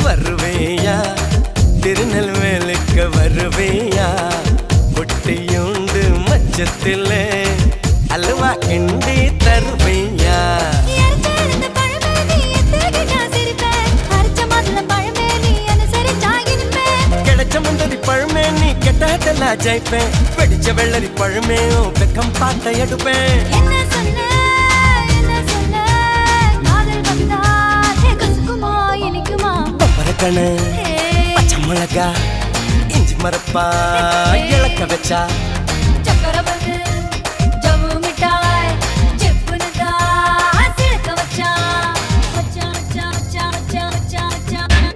வருவேயா திருநெல்வேலுக்கு வருவேயா பொட்டியுண்டு மச்சத்திலே அல்வா கிண்டி தருவேயா கிடைச்ச முந்தரி பழமே நீ கெட்டதெல்லாம் ஜெயிப்பேன் வெடிச்ச வெள்ளரி பழமே வெக்கம் பார்த்த எடுப்பேன் பறக்கணு பச்சை மிளகா இஞ்சி மரப்பா இழக்க வச்சா